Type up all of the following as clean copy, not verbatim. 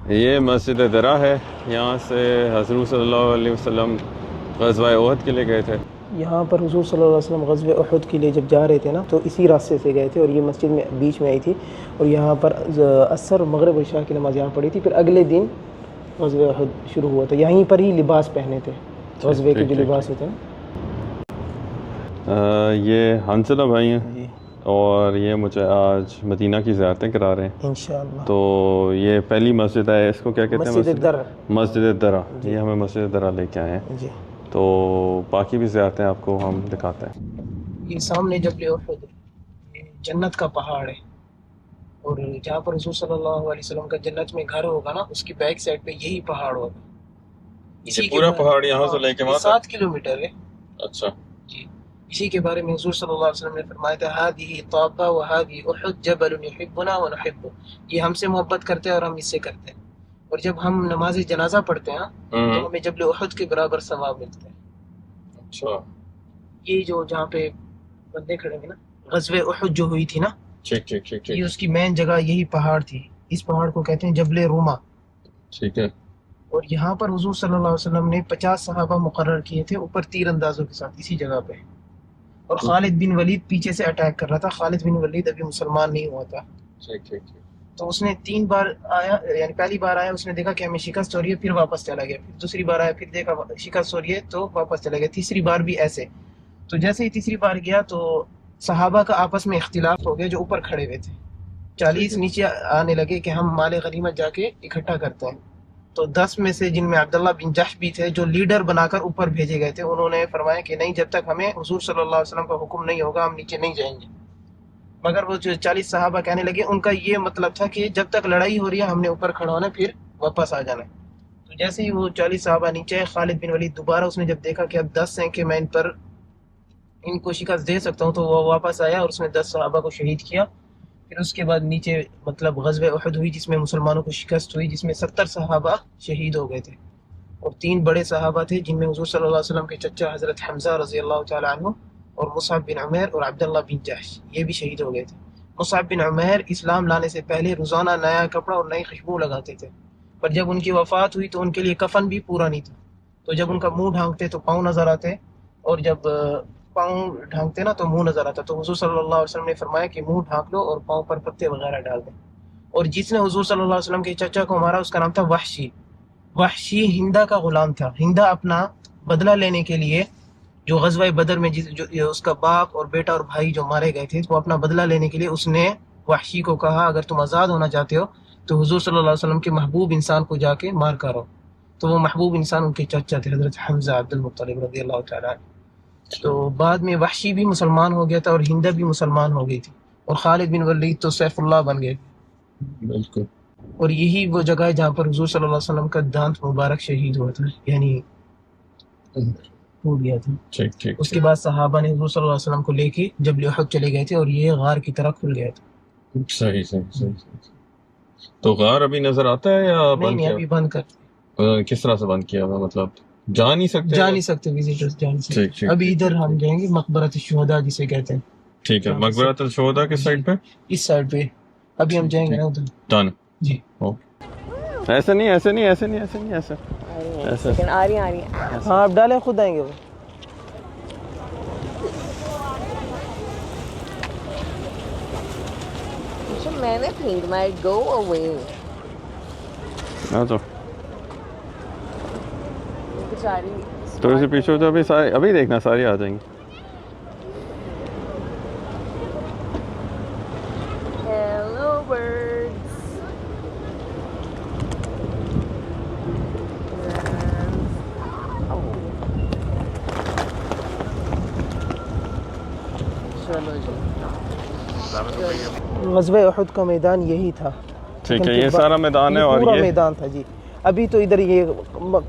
یہ مسجد درہ ہے، یہاں سے حضور صلی اللہ علیہ وسلم غزوہ احد کے لیے گئے تھے۔ یہاں پر حضور صلی اللہ علیہ وسلم غزوہ احد کے لیے جب جا رہے تھے نا تو اسی راستے سے گئے تھے، اور یہ مسجد میں بیچ میں آئی تھی، اور یہاں پر عصر مغرب عشاء کی نماز یہاں پڑھی تھی۔ پھر اگلے دن غزوہ احد شروع ہوا تھا، یہیں پر ہی لباس پہنے تھے، غزوے کے جو لباس ہوتے ہیں نا۔ یہ حنظلہ بھائی ہیں جی اور یہ مجھے آج مدینہ کی زیارتیں کرا رہے ہیں انشاءاللہ۔ تو یہ پہلی مسجد ہے، اس کو کیا کہتے ہیں؟ مسجد درہ۔ مسجد درہ، یہ ہمیں مسجد درہ لے کے آئے ہیں، جی تو باقی بھی زیارتیں آپ کو ہم دکھاتے ہیں۔ یہ سامنے جبل احد یہ جنت کا پہاڑ ہے، اور جہاں پر حضور صلی اللہ علیہ وسلم کا جنت میں گھر ہوگا نا، اس کی بیک سائڈ پہ یہی پہاڑ ہوگا۔ یہ پورا پہاڑ یہاں سے لے کے وہاں 7 کلومیٹر ہے۔ اچھا جی، اسی کے بارے میں حضور صلی اللہ علیہ وسلم نے فرمایا تھا هذه طابہ وهذه احد جبل يحبنا ونحبه، یہ ہم سے محبت کرتے ہیں اور ہم اس سے کرتے ہیں، اور جب ہم نماز جنازہ پڑھتے ہیں تو ہمیں جبل احد کے برابر ثواب ملتا ہے۔ اچھا، یہ جو جہاں پہ بندے کھڑے ہیں نا، غزوہ احد جو ہوئی تھی نا، ٹھیک ٹھیک ٹھیک یہ اس کی مین جگہ یہی پہاڑ تھی، اس پہاڑ کو کہتے ہیں جبل روما۔ ٹھیک ہے، اور یہاں پر حضور صلی اللہ علیہ وسلم نے 50 صحابہ مقرر کیے تھے اوپر تیر اندازوں کے ساتھ اسی جگہ پہ، اور خالد بن ولید پیچھے سے اٹیک کر رہا تھا۔ خالد بن ولید ابھی مسلمان نہیں ہوا تھا، ٹھیک ٹھیک ٹھیک، تو اس نے 3 بار آیا، یعنی پہلی بار آیا، اس نے دیکھا کہ ہمیں شکست ہو رہی ہے، پھر واپس چلا گیا، پھر دوسری بار آیا، پھر دیکھا شکست ہو رہی ہے تو واپس چلا گیا، تیسری بار بھی ایسے۔ تو جیسے ہی تیسری بار گیا تو صحابہ کا آپس میں اختلاف ہو گیا جو اوپر کھڑے ہوئے تھے، 40 نیچے آنے لگے کہ ہم مال غنیمت جا کے اکٹھا کرتے ہیں۔ تو 10 میں سے، جن میں عبداللہ بن جحش بھی تھے، جو لیڈر بنا کر اوپر بھیجے گئے تھے، انہوں نے فرمایا کہ نہیں، جب تک ہمیں حضور صلی اللہ علیہ وسلم کا حکم نہیں ہوگا ہم نیچے نہیں جائیں گے۔ مگر وہ جو 40 صحابہ کہنے لگے، ان کا یہ مطلب تھا کہ جب تک لڑائی ہو رہی ہے ہم نے اوپر کھڑا ہونا، پھر واپس آ جانا ہے۔ تو جیسے ہی وہ 40 صحابہ نیچے، خالد بن ولید دوبارہ اس نے جب دیکھا کہ اب 10 ہیں کہ میں ان کو شکست دے سکتا ہوں، تو وہ واپس آیا اور اس نے 10 صحابہ کو شہید کیا۔ پھر اس کے بعد نیچے مطلب غزوہ احد ہوئی، جس میں مسلمانوں کو شکست ہوئی، جس میں 70 صحابہ شہید ہو گئے تھے، اور 3 بڑے صحابہ تھے جن میں حضور صلی اللہ علیہ وسلم کے چچا حضرت حمزہ رضی اللہ تعالی عنہ، اور مصعب بن عمیر اور عبداللہ بن جحش، یہ بھی شہید ہو گئے تھے۔ مصعب بن عمیر اسلام لانے سے پہلے روزانہ نیا کپڑا اور نئی خوشبو لگاتے تھے، پر جب ان کی وفات ہوئی تو ان کے لیے کفن بھی پورا نہیں تھا، تو جب ان کا منہ ڈھانکتے تو پاؤں نظر آتے، اور جب پاؤں ڈھانکتے نا تو منہ نظر آتا۔ تو حضور صلی اللہ علیہ وسلم نے فرمایا کہ منہ ڈھانک لو اور پاؤں پر پتے وغیرہ ڈال دیں۔ اور جس نے حضور صلی اللہ علیہ وسلم کے چچا کو مارا اس کا نام تھا وحشی۔ وحشی ہندا کا غلام تھا۔ ہندا اپنا بدلہ لینے کے لیے، جو غزوہ بدر میں جو اس کا باپ اور بیٹا اور بھائی جو مارے گئے تھے، وہ اپنا بدلہ لینے کے لیے اس نے وحشی کو کہا اگر تم آزاد ہونا چاہتے ہو تو حضور صلی اللہ علیہ وسلم کے محبوب انسان کو جا کے مار کرو۔ تو وہ محبوب انسان ان کے چچا تھے، حضرت حمزہ عبد المطلب رضی اللہ تعالیٰ عنہ۔ تو بعد میں وحشی بھی مسلمان ہو گیا تھا اور ہندا بھی مسلمان ہو گئی تھی، اور خالد بن ولید تو سیف اللہ بن گئے۔ بالکل، اور یہی وہ جگہ ہے جہاں پر حضور صلی اللہ علیہ وسلم کا دانت مبارک شہید ہوا تھا، یعنی ٹوٹ گیا تھا۔ ٹھیک ٹھیک، اس کے بعد صحابہ نے حضور صلی اللہ علیہ وسلم کو لے کے جبل احد چلے گئے تھے، اور یہ غار کی طرح کھل گیا تھا۔ صحیح صحیح صحیح۔ تو غار ابھی نظر آتا ہے یا بند نہیں، ابھی بند کر، کیا؟ کس طرح سے بند کیا ہوا؟ مطلب جا نہیں سکتے وزیٹرز جا نہیں ٹھیک سکتے۔ ابھی ادھر ہم جائیں گے مقبرۃ الشہداء جسے کہتے ہیں، ٹھیک ہے، مقبرۃ الشہداء کس سائڈ پہ؟ اس سائڈ پہ ابھی ہم جائیں گے نا ادھر۔ ڈن، جی، ایسے نہیں ایسے نہیں ایسے نہیں ایسے نہیں ایسے ایسے، آ رہی ہیں۔ ہاں آپ ڈالیں، خود آئیں گے وہ۔ میں نے think might go away. ہاں تو بیچاری تھوڑی سی پیچھے ہو تو ابھی دیکھنا ساری آ جائیں گی۔ hello birds. چلو جی، غزوہ احد کا میدان یہی تھا، ٹھیک ہے، یہ سارا میدان ہے، اور پورا یہ میدان تھا جی۔ ابھی تو ادھر یہ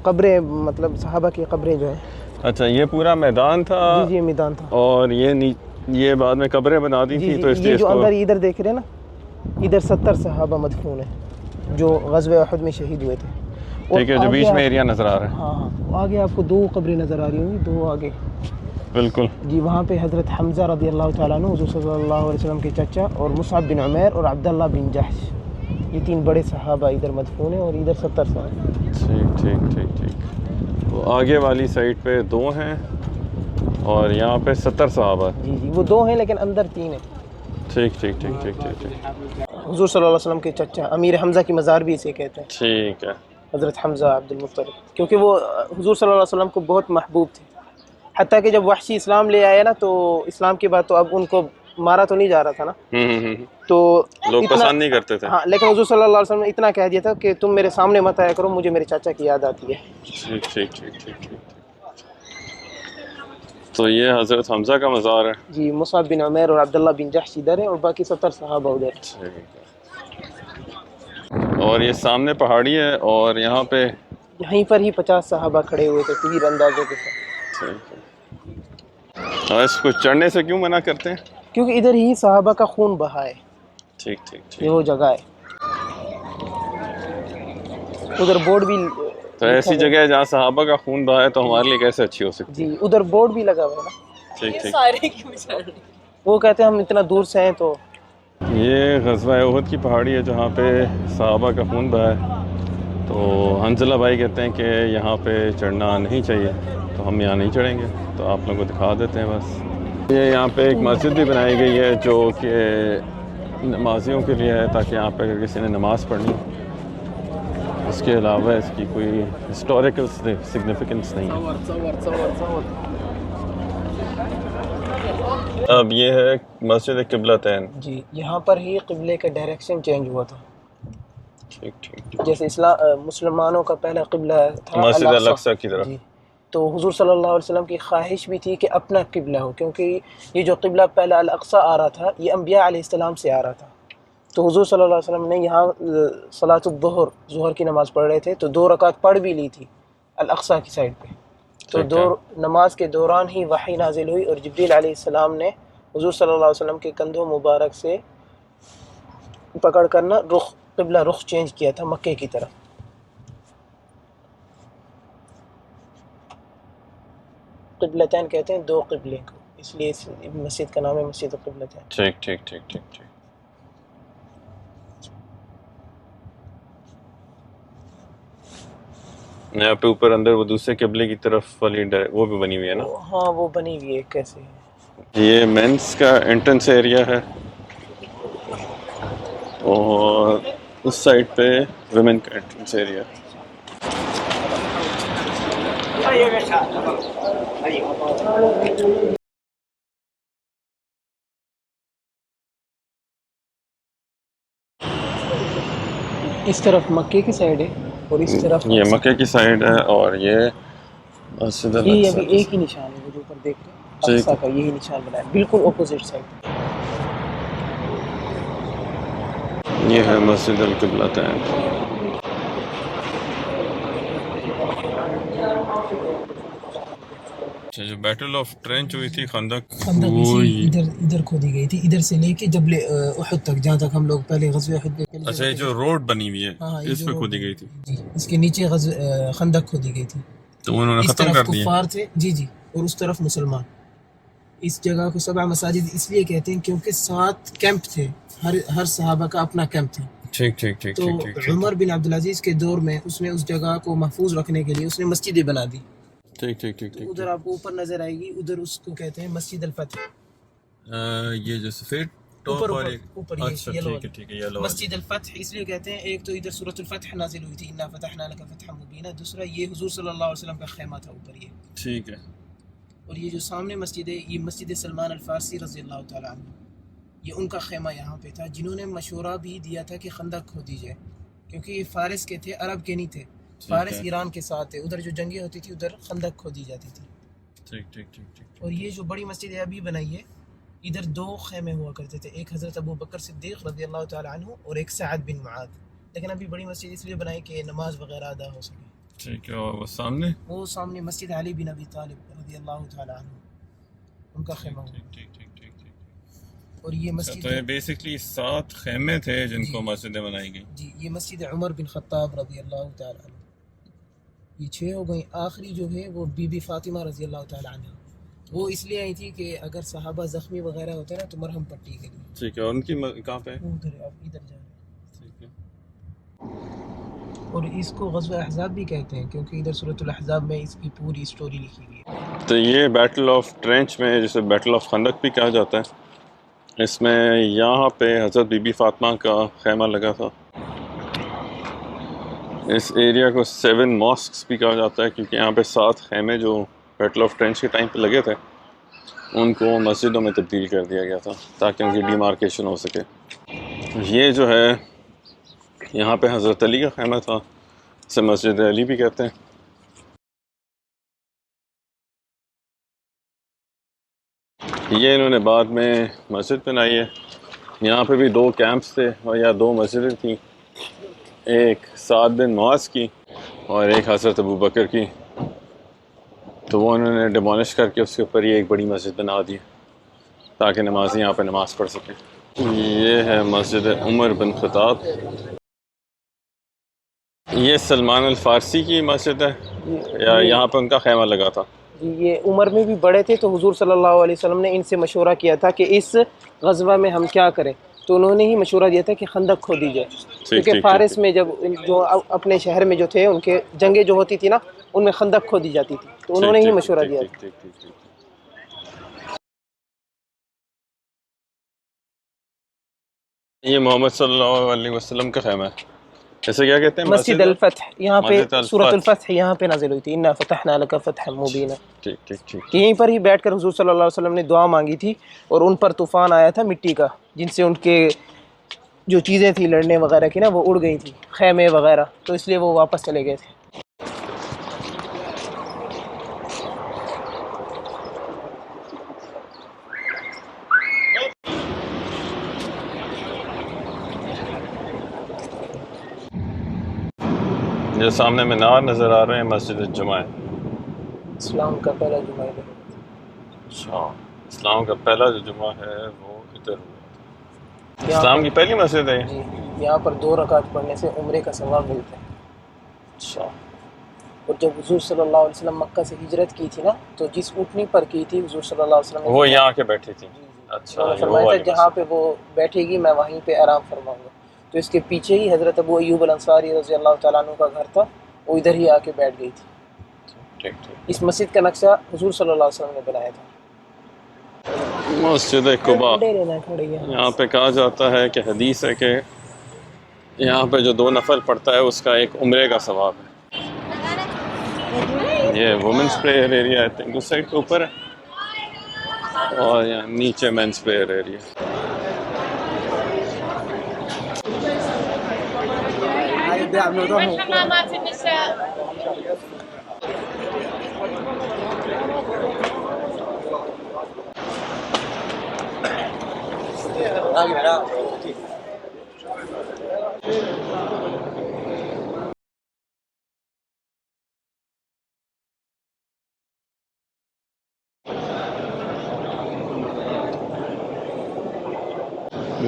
قبریں، مطلب صحابہ کی قبریں جو ہیں، اچھا یہ پورا میدان تھا، جی یہ میدان تھا، اور یہ بعد میں قبریں بنا دی تھی، تو اس لیے یہ اس جو کو اندر ادھر دیکھ رہے ہیں نا، ادھر 70 صحابہ مدفون ہیں جو غزوہ احد میں شہید ہوئے تھے۔ ٹھیک ہے، جو بیچ میں ایریا نظر آ رہا ہے، ہاں آگے آپ کو 2 قبریں نظر آ رہی ہوں گی، 2 آگے بالکل جی، وہاں پہ حضرت حمزہ رضی اللہ تعالیٰ عنہ، حضور صلی اللہ علیہ وسلم کے چچا، اور مصعب بن عمیر اور عبداللہ بن جحش، یہ 3 بڑے صحابہ ادھر مدفون ہیں اور ادھر 70 صحابہ. ٹھیک. وہ آگے والی سائڈ پہ 2 ہیں اور یہاں پہ 70 صحابہ. جی وہ 2 ہیں لیکن اندر 3 ہیں. ٹھیک. حضور صلی اللہ علیہ وسلم کے چچا امیر حمزہ کی مزار بھی اسے کہتے ہیں. ٹھیک ہے. حضرت حمزہ عبد المطلب، کیونکہ وہ حضور صلی اللہ علیہ وسلم کو بہت محبوب تھے. حتیٰ کہ جب وحشی اسلام لے آئے نا تو اسلام کے بعد تو اب ان کو مارا تو نہیں جا رہا تھا نا، تو لوگ پسند نہیں کرتے تھے. ہاں، لیکن حضور صلی اللہ علیہ وسلم نے اتنا کہہ دیا تھا کہ تم میرے سامنے مت آیا کرو، مجھے میرے چاچا کی یاد آتی ہے. ٹھیک. تو یہ حضرت حمزہ کا مزار ہے. جی، مصعب بن عمیر اور عبداللہ بن جحش ادھر ہے اور باقی 70 صحابہ ادھر. اور یہ سامنے پہاڑی ہے اور یہاں پہ یہیں پر ہی 50 صحابہ کھڑے ہوئے تھے تیر اندازوں کے ساتھ. اور اس کو چڑھنے سے کیوں منع کرتے ہیں؟ کیونکہ ادھر ہی صحابہ کا خون بہا ہے. ٹھیک. یہ وہ جگہ ہے. ادھر بورڈ بھی تو ایسی جگہ ہے جہاں صحابہ کا خون بہا ہے تو ہمارے لیے کیسے اچھی ہو سکتی ہے؟ جی، ادھر بورڈ بھی لگا ہوا ہے نا. ٹھیک. وہ کہتے ہیں ہم اتنا دور سے ہیں. تو یہ غزوہ احد کی پہاڑی ہے جہاں پہ صحابہ کا خون بہا ہے. تو حنظلہ بھائی کہتے ہیں کہ یہاں پہ چڑھنا نہیں چاہیے، تو ہم یہاں نہیں چڑھیں گے. تو آپ لوگوں کو دکھا دیتے ہیں بس. یہ یہاں پہ ایک مسجد بھی بنائی گئی ہے جو کہ نمازیوں کے لیے ہے، تاکہ یہاں پہ اگر کسی نے نماز پڑھنی. اس کے علاوہ اس کی کوئی ہسٹوریکل سگنیفیکنس نہیں ہے. اب یہ ہے مسجد قبلتین. جی، یہاں پر ہی قبلے کا ڈائریکشن چینج ہوا تھا. ٹھیک. جیسے مسلمانوں کا پہلا قبلہ تھا مسجد الاقصی کی طرف. جی، تو حضور صلی اللہ علیہ وسلم کی خواہش بھی تھی کہ اپنا قبلہ ہو، کیونکہ یہ جو قبلہ پہلا الاقصی آ رہا تھا یہ انبیاء علیہ السلام سے آ رہا تھا. تو حضور صلی اللہ علیہ وسلم نے یہاں صلاۃ الظہر ظہر کی نماز پڑھ رہے تھے تو 2 رکعت پڑھ بھی لی تھی الاقصی کی سائڈ پہ. تو نماز کے دوران ہی وحی نازل ہوئی اور جبریل علیہ السلام نے حضور صلی اللہ علیہ وسلم کے کندھوں مبارک سے پکڑ کر نا قبلہ رخ چینج کیا تھا مکے کی طرف. قبلتین کہتے ہیں 2 قبلے کو، اس لیے اس مسجد کا نام ہے مسجد قبلتین. ٹھیک. یہاں پہ اوپر اندر وہ دوسرے قبلے کی طرف والی وہ بھی بنی ہوئی ہے نا؟ ہاں، وہ بنی ہوئی ہے. کیسے ہے؟ یہ مینس کا انٹرنس ایریا ہے اور اس سائڈ پہ ویمن کا انٹرنس ایریا. اس طرف مکے کی سائڈ ہے اور اس طرف یہ مکے کی سائڈ ہے اور یہ مسجد یہ الاقصی. ابھی ایک ہی نشان ہے، وہ جو اوپر دیکھ رہے ہیں اقصی کا یہی نشان بنا ہے بالکل اپوزٹ سائڈ. یہ ہے مسجد القبلتین. جو بیٹل آف ٹرینچ ہوئی تھی خندق ادھر کھودی گئی تھی، ادھر سے لے کے جبل احد تک، جہاں تک ہم لوگ پہلے غزوہ احد میں. اچھا، یہ جو روڈ بنی ہوئی ہے اس پہ کھودی گئی تھی. جی، اس کے نیچے خندق کھودی گئی تھی. تو انہوں نے ختم کر دیا. کفار تھے جی اور اس طرف مسلمان. اس جگہ کو 7 مساجد اس لیے کہتے ہیں کیونکہ 7 کیمپ تھے، ہر صحابہ کا اپنا کیمپ تھا. ٹھیک. تو عمر بن عبدالعزیز کے دور میں اس نے اس جگہ کو محفوظ رکھنے کے لیے اس نے مسجدیں بنا دی. ٹھیک. ادھر آپ کو اوپر نظر آئے گی، ادھر اس کو کہتے ہیں مسجد الفتح. یہ جو سفید اوپر اچھا ٹھیک ہے یلو مسجد الفتح اس لیے کہتے ہیں، ایک تو ادھر سورۃ الفتح نازل ہوئی تھی انا فتحنا لک فتحا مبینا، دوسرا یہ حضور صلی اللہ علیہ وسلم کا خیمہ تھا اوپر یہ. ٹھیک ہے. اور یہ جو سامنے مسجد ہے یہ مسجد سلمان الفارسی رضی اللہ تعالی عنہ، یہ ان کا خیمہ یہاں پہ تھا، جنہوں نے مشورہ بھی دیا تھا کہ خندق کھودی جائے، کیونکہ یہ فارس کے تھے، عرب کے نہیں تھے. فارس ایران کے ساتھ ہے، ادھر جو جنگیں ہوتی تھی ادھر خندق کھودی جاتی تھی. ٹھیک. اور یہ جو بڑی مسجد ہے ابھی بنائی ہے، ادھر 2 خیمے ہوا کرتے تھے، ایک حضرت ابو بکر صدیق رضی اللہ تعالی عنہ اور ایک سعد بن معاذ. لیکن ابھی بڑی مسجد اس لیے بنائی کہ نماز وغیرہ ادا ہو سکے. ٹھیک ہے. اور وہ سامنے مسجد علی بن ابی طالب رضی اللہ تعالی عنہ، ان کا خیمہ ہوا. ٹھیک. اور یہ مسجد تو یہ بیسکلی 7 خیمے تھے جن کو مسجدیں بنائی گئی. جی، یہ مسجد عمر بن خطاب رضی اللہ تعالی عنہ. یہ 6 ہو گئی. آخری جو ہے وہ بی بی فاطمہ رضی اللہ تعالی عنہ، وہ اس لیے آئی تھی کہ اگر صحابہ زخمی وغیرہ ہوتے نا تو مرہم پٹی کے لیے. ٹھیک ہے. اور ان کی کہاں پہ؟ ادھر اب ادھر جا رہے ہیں. ٹھیک ہے. اور اس کو غزوہ احزاب بھی کہتے ہیں کیونکہ ادھر سورۃ الاحزاب میں اس کی پوری اسٹوری لکھی گئی ہے۔ تو یہ بیٹل آف ٹرینچ میں جسے بیٹل آف خندق بھی کہا جاتا ہے، اس میں یہاں پہ حضرت بی بی فاطمہ کا خیمہ لگا تھا۔ اس ایریا کو 7 ماسکس بھی کہا جاتا ہے کیونکہ یہاں پہ 7 خیمے جو بیٹل آف ٹرینچ کے ٹائم پہ لگے تھے ان کو مسجدوں میں تبدیل کر دیا گیا تھا تاکہ ان کی ڈیمارکیشن ہو سکے۔ یہ جو ہے یہاں پہ حضرت علی کا خیمہ تھا، اسے مسجد علی بھی کہتے ہیں۔ یہ انہوں نے بعد میں مسجد بنائی ہے۔ یہاں پہ بھی 2 کیمپس تھے اور یا 2 مسجدیں تھیں، ایک سعد بن معاذ کی اور ایک حضرت ابو بکر کی، تو وہ انہوں نے ڈیمولش کر کے اس کے اوپر یہ ایک بڑی مسجد بنا دی تاکہ نمازی یہاں پہ نماز پڑھ سکیں۔ یہ ہے مسجد عمر بن خطاب، یہ سلمان الفارسی کی مسجد ہے یا یہاں پہ ان کا خیمہ لگا تھا؟ جی یہ عمر میں بھی بڑے تھے تو حضور صلی اللہ علیہ وسلم نے ان سے مشورہ کیا تھا کہ اس غزوہ میں ہم کیا کریں، تو انہوں نے ہی مشورہ دیا تھا کہ خندق کھودی جائے، کیونکہ فارس میں جب جو اپنے شہر میں جو تھے ان کے جنگیں جو ہوتی تھی نا ان میں خندق کھودی جاتی تھی، تو انہوں نے ہی مشورہ دیا تھا۔ یہ محمد صلی اللہ علیہ وسلم کا خیمہ ہے، اسے کیا کہتے ہیں؟ مسجد الفتح، یہاں پہ مسجد الفتح۔ سورۃ الفتح یہاں پہ نازل ہوئی تھی، انا فتحنا لک فتحا مبینا، ٹھیک ٹھیک ٹھیک۔ کہ یہیں پر ہی بیٹھ کر حضور صلی اللہ علیہ وسلم نے دعا مانگی تھی اور ان پر طوفان آیا تھا مٹی کا جن سے ان کے جو چیزیں تھیں لڑنے وغیرہ کی نا وہ اڑ گئی تھی، خیمے وغیرہ، تو اس لیے وہ واپس چلے گئے تھے۔ جو سامنے مینار نظر آ رہے ہیں مسجد الجمعہ ہے۔ اسلام کا پہلا جمعہ ہے۔ اچھا، اسلام کا پہلا جو جمعہ ہے وہ ادھر ہوا تھا۔ اسلام کی پہلی مسجد ہے؟ جی یہاں پر 2 رکعت پڑھنے سے عمرے کا ثواب ملتا ہے۔ اچھا، اور جب حضور صلی اللہ علیہ وسلم مکہ سے ہجرت کی تھی نا تو جس اونٹنی پر کی تھی حضور صلی اللہ علیہ وسلم نے وہ یہاں کے بیٹھی تھی؟ اچھا، انہوں نے فرمایا تھا جہاں پہ وہ بیٹھے گی میں وہیں پہ آرام فرماؤں گا، تو اس کے پیچھے ہی حضرت ابو ایوب الانصاری رضی اللہ تعالیٰ عنہ کا گھر تھا، وہ ادھر ہی آ کے بیٹھ گئی تھی۔ ٹھیک ٹھیک۔ اس مسجد کا نقشہ حضور صلی اللہ علیہ وسلم نے بنایا تھا۔ مسجد قباء، یہاں پہ کہا جاتا ہے کہ حدیث ہے کہ یہاں پہ جو 2 نفل پڑتا ہے اس کا ایک عمرے کا ثواب ہے۔ یہ وومنس پریئر ایریا ہے، اس سائڈ کے اوپر ہے، اور یہاں نیچے مینس پریئر ایریا۔ حمامات النساء.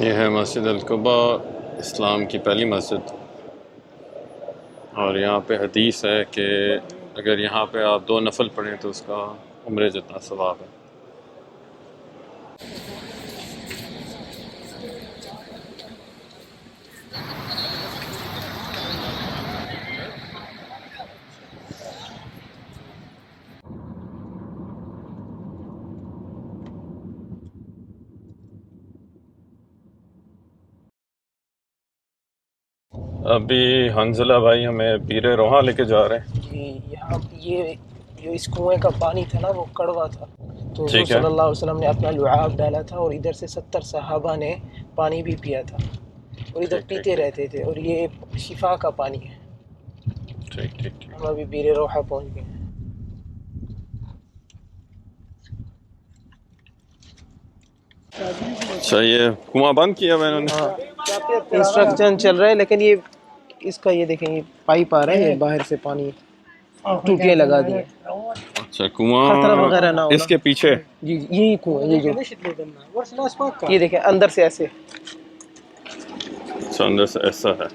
یہ ہے مسجد القباء، اسلام کی پہلی مسجد، اور یہاں پہ حدیث ہے کہ اگر یہاں پہ آپ 2 نفل پڑھیں تو اس کا عمرے جتنا ثواب ہے۔ ابھی حنزلہ بھائی ہمیں پیر روحاں لے کے جا رہے ہیں۔ جی یہاں یہ جو اس کنویں کا پانی تھا نا وہ کڑوا تھا، تو حضور ٹھیک ہے۔ صلی اللہ علیہ وسلم نے اپنا لعاب ڈالا تھا اور ادھر سے 70 صحابہ نے پانی بھی پیا تھا اور ادھر ٹھیک پیتے رہتے تھے، اور یہ شفا کا پانی ہے۔ ٹھیک ٹھیک ٹھیک۔ ہم ابھی پیر روحا پہنچ گئے ہیں۔ اچھا، یہ کنواں بند کیا ہوا ہے انہوں نے؟ ہاں انسٹرکشن چل رہا ہے، لیکن یہ اس کا یہ دیکھیں یہ پائپ آ رہا ہے، یہ باہر سے پانی ٹوٹیاں لگا دی ہیں۔ اچھا، خطرہ وغیرہ نہ کنواں ہونا۔ اس کے پیچھے؟ جی یہی کنواں، یہ جو یہ دیکھیں اندر سے ایسے اچھا، اندر سے ایسا ہے۔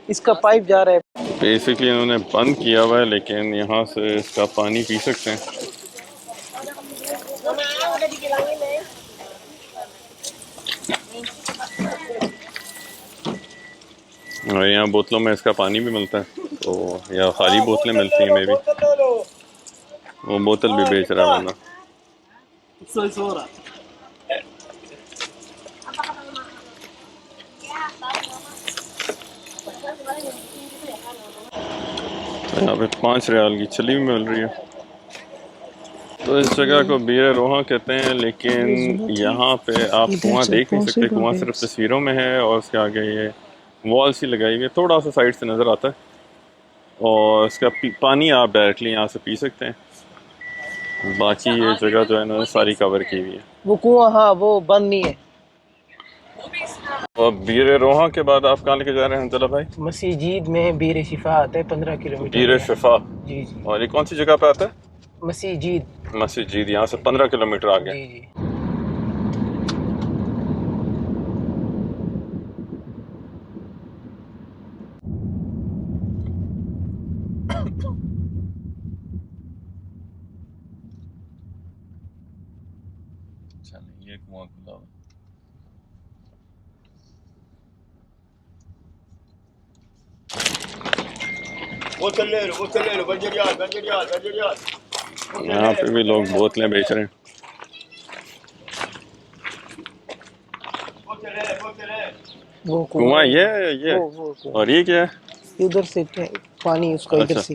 اس کا پائپ جا رہا ہے۔ بیسکلی انہوں نے بند کیا ہوا ہے، لیکن یہاں سے اس کا پانی پی سکتے ہیں۔ اور یہاں بوتلوں میں اس کا پانی بھی ملتا ہے، تو یا خالی بوتلیں ملتی ہیں، میں بھی وہ بوتل بھی بیچ رہا ہے بندہ۔ یہاں پہ 5 ریال کی چھلی بھی مل رہی ہے۔ تو اس جگہ کو بیر روحاں کہتے ہیں، لیکن یہاں پہ آپ کنواں دیکھ نہیں سکتے، کنواں صرف تصویروں میں ہے، اور اس کے آگے یہ وال سی لگائی ہوئی ہے، تھوڑا سا سائڈ سے نظر آتا ہے، اور اس کا پانی آپ ڈائریکٹلی یہاں سے پی سکتے ہیں۔ باقی یہ جگہ جو ہے نا ساری کور کی ہوئی ہے۔ وہ کنواں ہاں وہ بند نہیں ہے۔ اور بیر روحاں کے بعد آپ کہاں لے کے جا رہے ہیں حنظلہ بھائی؟ مسیجید میں بیر شفا آتا ہے 15 کلومیٹر۔ بیر شفا، جی جی اور یہ کون سی جگہ پہ آتا ہے؟ مسیجید۔ مسجد، یہاں سے 15 کلومیٹر آگے۔ جی جی یہ کنواں کھلا ہوا ہے۔ یہاں پہ بھی لوگ بوتلیں بیچ رہے ہیں۔ وہ کنواں یہ ہے، یہ وہ اور یہ کیا ہے؟ ادھر سے پانی اس کا ادھر اچھا، سے۔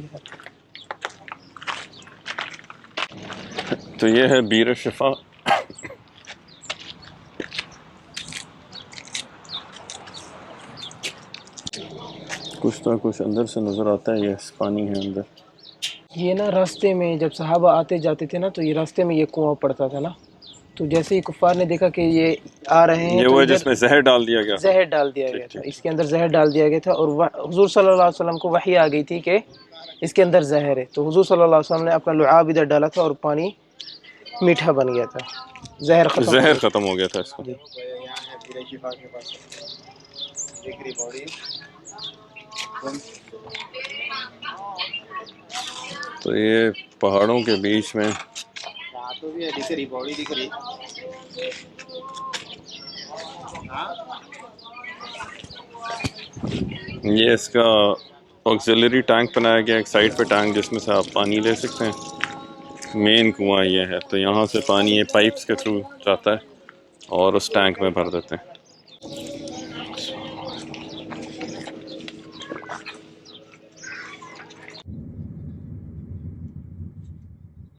تو یہ ہے بیر شفا۔ کچھ نہ کچھ اندر سے نظر آتا ہے، یہ پانی ہے اندر۔ یہ نا راستے میں جب صحابہ آتے جاتے تھے نا تو یہ راستے میں یہ کنواں پڑتا تھا نا، تو جیسے ہی کفار نے دیکھا کہ یہ آ رہے ہیں یہ تو وہ ادھر جس میں زہر ڈال دیا گیا۔ زہر ڈال دیا گیا تھا، اس کے اندر زہر ڈال دیا گیا تھا، اور حضور صلی اللہ علیہ وسلم کو وحی آ گئی تھی کہ اس کے اندر زہر ہے، تو حضور صلی اللہ علیہ وسلم نے اپنا لعاب ادھر ڈالا تھا اور پانی میٹھا بن گیا تھا، زہر ختم ہو گیا تھا اس کو۔ جی۔ تو یہ پہاڑوں کے بیچ میں یہ اس کا آکسیلری ٹینک بنایا گیا، ایک سائڈ پہ ٹینک جس میں سے آپ پانی لے سکتے ہیں۔ مین کنواں یہ ہے، تو یہاں سے پانی یہ پائپس کے تھرو جاتا ہے اور اس ٹینک میں بھر دیتے ہیں۔